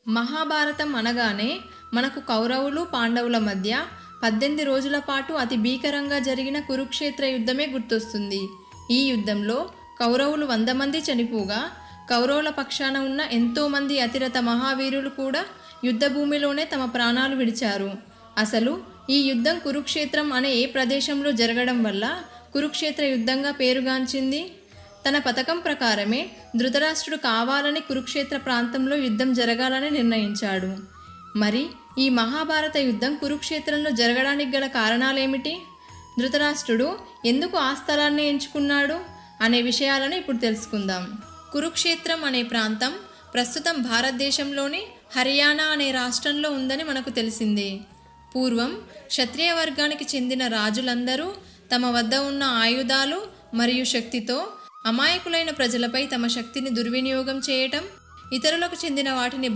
మహాభారతం అనగానే మనకు కౌరవులు పాండవుల మధ్య 18 రోజుల పాటు అతి భీకరంగా జరిగిన కురుక్షేత్ర యుద్ధమే గుర్తొస్తుంది. ఈ యుద్ధంలో కౌరవులు 100 మంది చనిపోగా, కౌరవుల పక్షాన ఉన్న ఎంతోమంది అతిరథ మహావీరులు కూడా యుద్ధభూమిలోనే తమ ప్రాణాలు విడిచారు. అసలు ఈ యుద్ధం కురుక్షేత్రం అనే ఏ ప్రదేశంలో జరగడం వల్ల కురుక్షేత్ర యుద్ధంగా పేరుగాంచింది? తన పథకం ప్రకారమే ధృతరాష్ట్రుడు కావాలని కురుక్షేత్ర ప్రాంతంలో యుద్ధం జరగాలని నిర్ణయించాడు. మరి ఈ మహాభారత యుద్ధం కురుక్షేత్రంలో జరగడానికి గల కారణాలేమిటి? ధృతరాష్ట్రుడు ఎందుకు ఆ స్థలాన్ని ఎంచుకున్నాడు అనే విషయాలను ఇప్పుడు తెలుసుకుందాం. కురుక్షేత్రం అనే ప్రాంతం ప్రస్తుతం భారతదేశంలోని హర్యానా అనే రాష్ట్రంలో ఉందని మనకు తెలిసిందే. పూర్వం క్షత్రియ వర్గానికి చెందిన రాజులందరూ తమ వద్ద ఉన్న ఆయుధాలు మరియు శక్తితో అమాయకులైన ప్రజలపై తమ శక్తిని దుర్వినియోగం చేయటం, ఇతరులకు చెందిన వాటిని